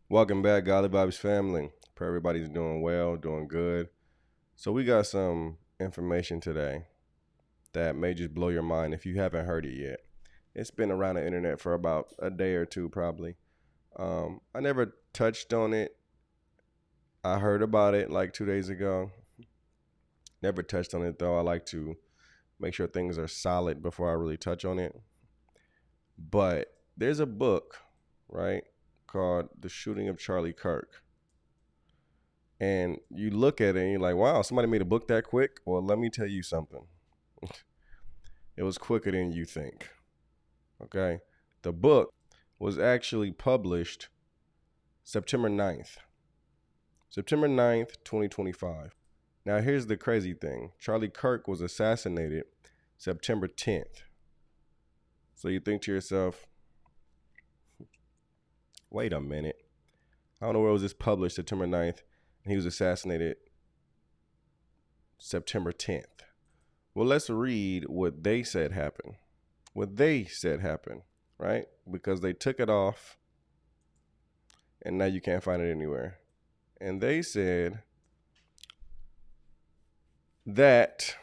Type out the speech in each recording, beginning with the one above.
Welcome back, Godly Vibes family. Pray everybody's doing well, doing good. So we got some information today that may just blow your mind if you haven't heard it yet. It's been around the internet for about a day or two, probably. I never touched on it. I heard about it like 2 days ago. Never touched on it though. I like to make sure things are solid before I really touch on it. But there's a book, right, called The Shooting of Charlie Kirk. And you look at it and you're like, wow, somebody made a book that quick? Well, let me tell you something. It was quicker than you think. Okay? The book was actually published September 9th. September 9th, 2025. Now, here's the crazy thing. Charlie Kirk was assassinated September 10th. So you think to yourself, wait a minute. I don't know where was this published September 9th, and he was assassinated September 10th. Well, let's read what they said happened. What they said happened, right? Because they took it off, and now you can't find it anywhere. And they said that,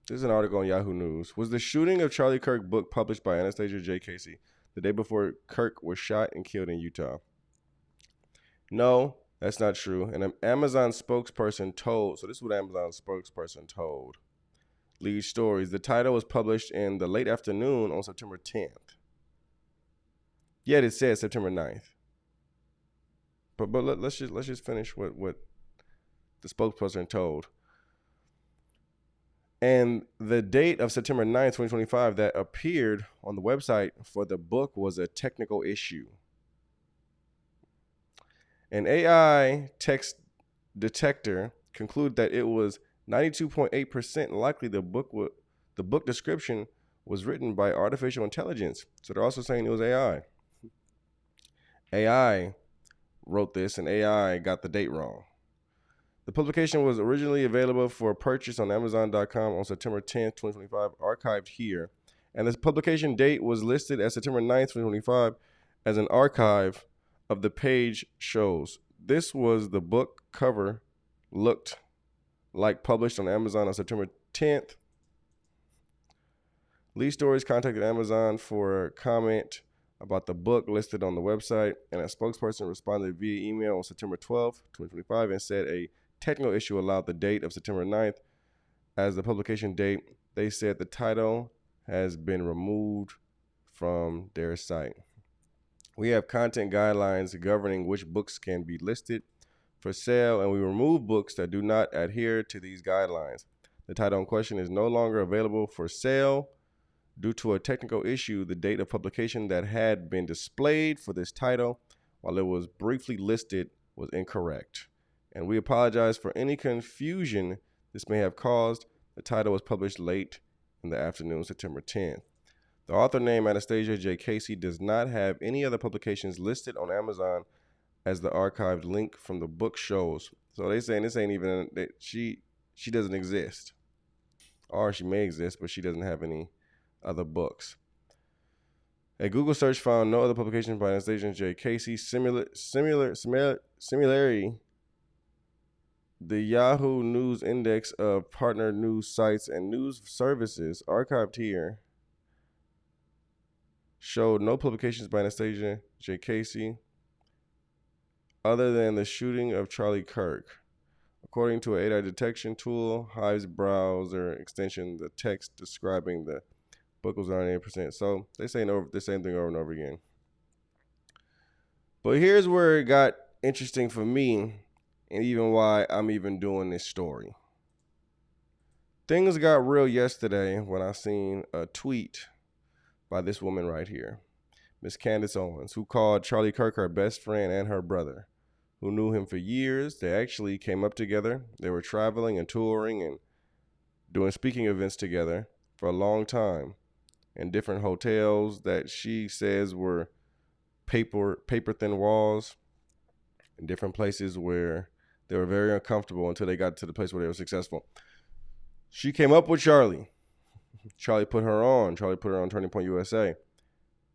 this is an article on Yahoo News, was the shooting of Charlie Kirk book published by Anastasia J. Casey the day before Kirk was shot and killed in Utah. No, that's not true. And an Amazon spokesperson told, so this is what Amazon spokesperson told Lead Stories. The title was published in the late afternoon on September 10th. Yet it says September 9th. But let's just finish what the spokesperson told. And the date of September 9th, 2025 that appeared on the website for the book was a technical issue. An AI text detector concluded that it was 92.8% likely the book description was written by artificial intelligence. So they're also saying it was AI. AI wrote this and AI got the date wrong. The publication was originally available for purchase on Amazon.com on September 10th, 2025, archived here. And the publication date was listed as September 9th, 2025 as an archive of the page shows. This was the book cover looked like published on Amazon on September 10th. Lead Stories contacted Amazon for a comment about the book listed on the website, and a spokesperson responded via email on September 12th, 2025, and said a technical issue allowed the date of September 9th as the publication date. They said the title has been removed from their site. We have content guidelines governing which books can be listed for sale, and we remove books that do not adhere to these guidelines. The title in question is no longer available for sale due to a technical issue. The date of publication that had been displayed for this title while it was briefly listed was incorrect, and we apologize for any confusion this may have caused. The title was published late in the afternoon, September 10th. The author name, Anastasia J. Casey, does not have any other publications listed on Amazon as the archived link from the book shows. So they saying this ain't even, that she doesn't exist. Or she may exist, but she doesn't have any other books. A Google search found no other publications by Anastasia J. Casey. Similarly, the Yahoo News Index of partner news sites and news services archived here showed no publications by Anastasia J. Casey other than the shooting of Charlie Kirk. According to an AI detection tool, Hive's browser extension, the text describing the book was 98%. So they say the same thing over and over again. But here's where it got interesting for me, and even why I'm even doing this story. Things got real yesterday when I seen a tweet by this woman right here, Miss Candace Owens, who called Charlie Kirk her best friend and her brother, who knew him for years. They actually came up together. They were traveling and touring and doing speaking events together for a long time in different hotels that she says were paper thin walls, in different places where they were very uncomfortable until they got to the place where they were successful. She came up with Charlie. Charlie put her on. Charlie put her on Turning Point USA.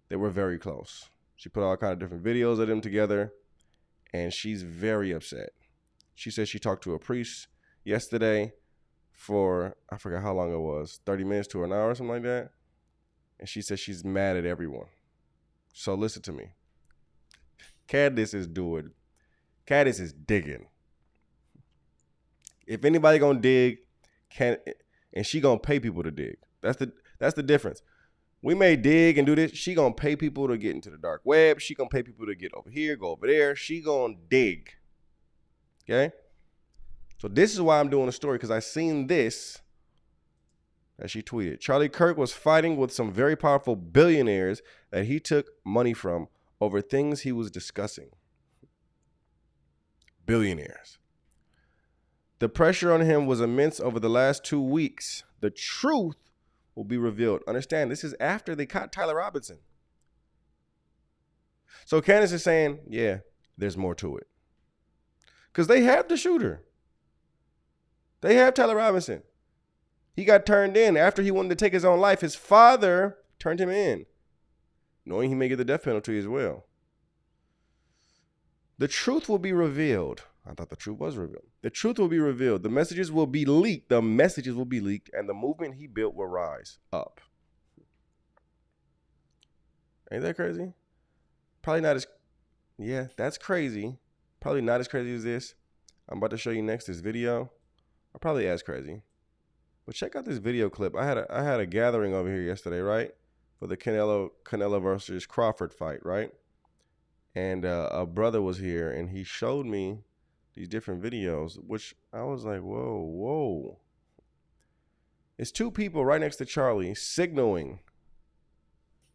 They were very close. She put all kind of different videos of them together. and she's very upset. She said she talked to a priest yesterday for, I forgot how long it was, 30 minutes to an hour or something like that. And she said she's mad at everyone. So listen to me. Candace is digging. If anybody gonna dig, and she gonna pay people to dig. That's the difference. We may dig and do this. She gonna pay people to get into the dark web. She gonna pay people to get over here, go over there. She gonna dig. Okay? So this is why I'm doing a story, because I seen this that she tweeted. Charlie Kirk was fighting with some very powerful billionaires that he took money from over things he was discussing. Billionaires. The pressure on him was immense over the last 2 weeks. The truth will be revealed. Understand, this is after they caught Tyler Robinson. So Candace is saying, yeah, there's more to it. Because they have the shooter. They have Tyler Robinson. He got turned in after he wanted to take his own life. His father turned him in, knowing he may get the death penalty as well. The truth will be revealed. I thought the truth was revealed. The truth will be revealed. The messages will be leaked. And the movement he built will rise up. Ain't that crazy? Probably not as, yeah, that's crazy. Probably not as crazy as this. I'm about to show you next, this video. I'm probably as crazy. But check out this video clip. I had a gathering over here yesterday, right? For the Canelo versus Crawford fight, right? And a brother was here, and he showed me these different videos, which I was like, whoa. It's two people right next to Charlie signaling.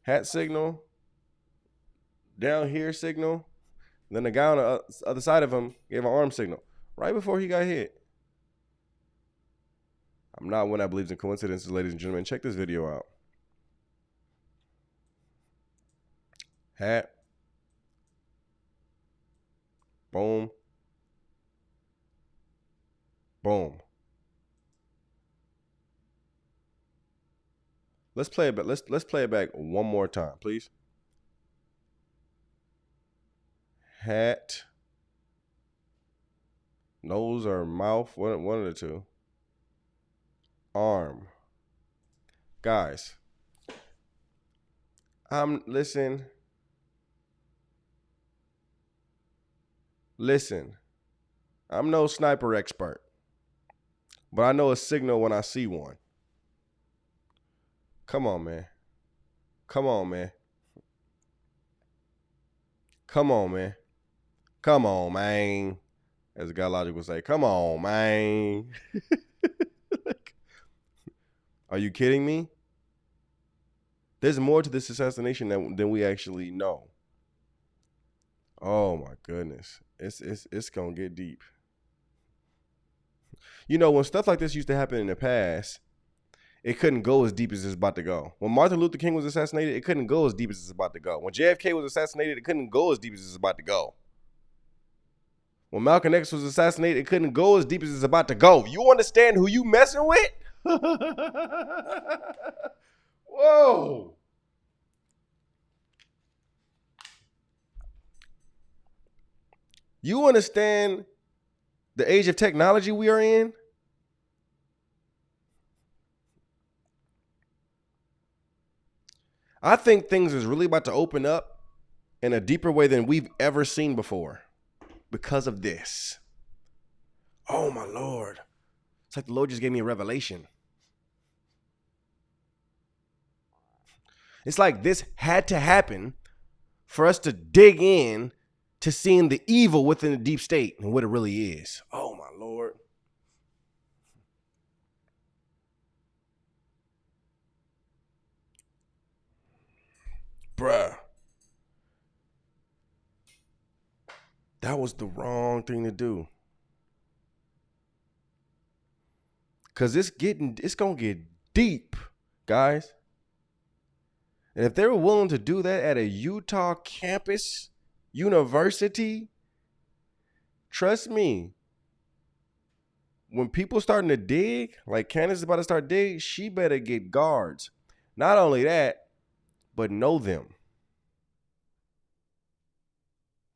Hat signal. Down here signal. Then the guy on the other side of him gave an arm signal right before he got hit. I'm not one that believes in coincidences, ladies and gentlemen. Check this video out. Hat. Boom. Boom. Let's play it back. Let's play it back one more time, please. Hat. Nose or mouth, one of the two. Arm. Guys. Listen. I'm no sniper expert, but I know a signal when I see one. Come on, man. Come on, man. As God Logic would say, come on, man. Are you kidding me? There's more to this assassination than we actually know. Oh my goodness. It's gonna get deep. You know, when stuff like this used to happen in the past, it couldn't go as deep as it's about to go. When Martin Luther King was assassinated, it couldn't go as deep as it's about to go. When JFK was assassinated, it couldn't go as deep as it's about to go. When Malcolm X was assassinated, it couldn't go as deep as it's about to go. You understand who you messing with? Whoa. You understand the age of technology we are in? I think things is really about to open up in a deeper way than we've ever seen before because of this. Oh my Lord. It's like the Lord just gave me a revelation. It's like this had to happen for us to dig in to seeing the evil within the deep state and what it really is. Oh my Lord. Bruh. That was the wrong thing to do. Cause it's gonna get deep, guys. And if they were willing to do that at a Utah campus, university, trust me, when people starting to dig, like Candace is about to start digging, she better get guards. Not only that, but know them.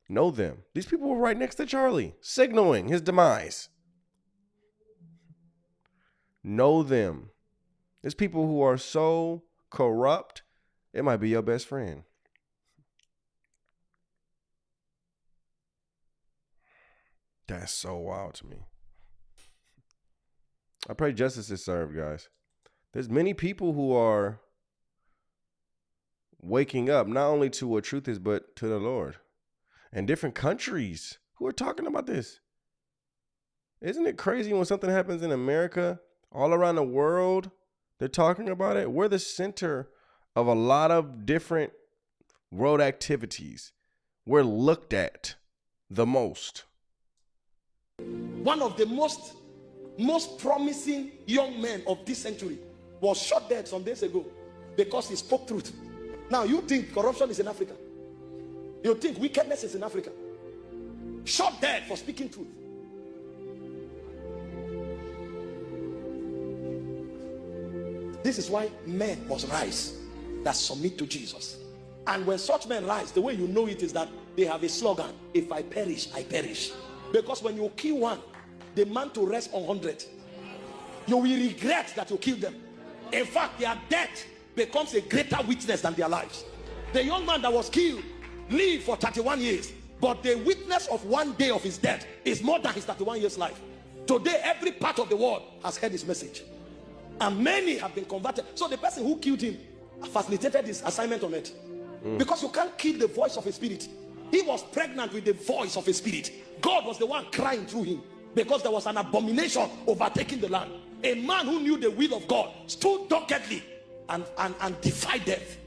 Know them. These people were right next to Charlie, signaling his demise. Know them. There's people who are so corrupt, it might be your best friend. That's so wild to me. I pray justice is served, guys. There's many people who are waking up not only to what truth is, but to the Lord. And different countries who are talking about this. Isn't it crazy when something happens in America, all around the world, they're talking about it? We're the center of a lot of different world activities. We're looked at the most. One of the most promising young men of this century was shot dead some days ago because he spoke truth. Now you think corruption is in Africa? You think wickedness is in Africa? Shot dead for speaking truth. This is why men must rise that submit to Jesus. And when such men rise, the way you know it is that they have a slogan: if I perish, I perish. Because when you kill one, the man to rest on 100. You will regret that you killed them. In fact, their death becomes a greater witness than their lives. The young man that was killed lived for 31 years, but the witness of one day of his death is more than his 31 years life. Today, every part of the world has heard his message, and many have been converted. So the person who killed him facilitated his assignment on earth. Because you can't kill the voice of a spirit. He was pregnant with the voice of a spirit. God was the one crying through him, because there was an abomination overtaking the land. A man who knew the will of God stood doggedly and defied death.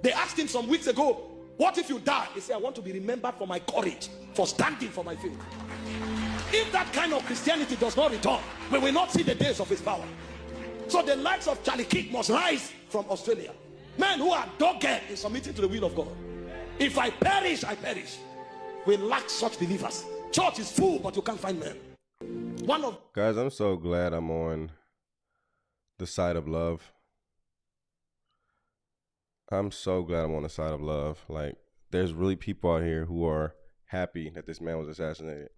They asked him some weeks ago, what if you die? He said, I want to be remembered for my courage, for standing for my faith. If that kind of Christianity does not return, we will not see the days of his power. So the likes of Charlie Kirk must rise from Australia. Men who are dogged in submitting to the will of God. If I perish, I perish. We lack such believers. Church is full, but you can't find men. Guys, I'm so glad I'm on the side of love. I'm so glad I'm on the side of love. Like, there's really people out here who are happy that this man was assassinated,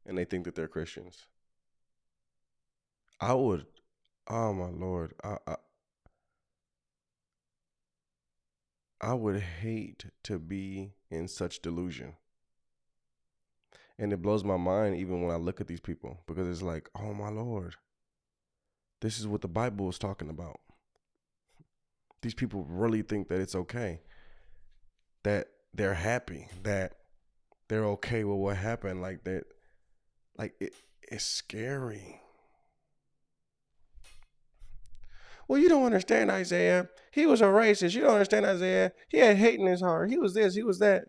and they think that they're Christians. I would, oh my Lord, I would hate to be in such delusion. And it blows my mind even when I look at these people, because it's like, oh my Lord, this is what the Bible is talking about. These people really think that it's okay, that they're happy, that they're okay with what happened. Like that, like it's scary. Well, you don't understand Isaiah. He was a racist. You don't understand Isaiah. He had hate in his heart. He was this, he was that.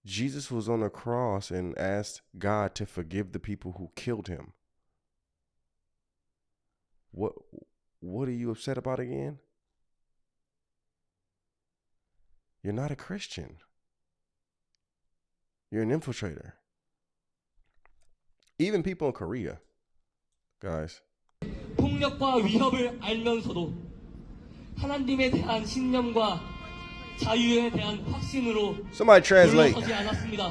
Jesus was on the cross and asked God to forgive the people who killed him. What are you upset about again? You're not a Christian. You're an infiltrator. Even people in Korea, guys. 폭력과 위협을 알면서도 하나님에 대한 신념과 자유에 대한 확신으로 물러서지 않았습니다.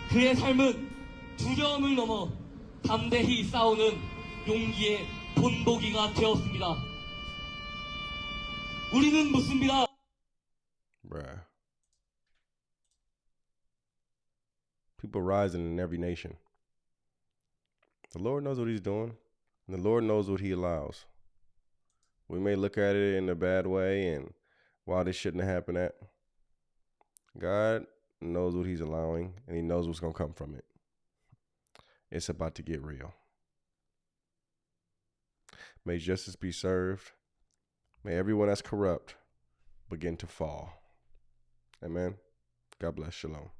그의 삶은 두려움을 넘어 담대히 싸우는 용기의 본보기가 되었습니다. 우리는 묻습니다. Bruh. People rising in every nation. The Lord knows what he's doing, and the Lord knows what he allows. We may look at it in a bad way and why this shouldn't have happened at. God knows what he's allowing, and he knows what's going to come from it. It's about to get real. May justice be served. May everyone that's corrupt begin to fall. Amen. God bless. Shalom.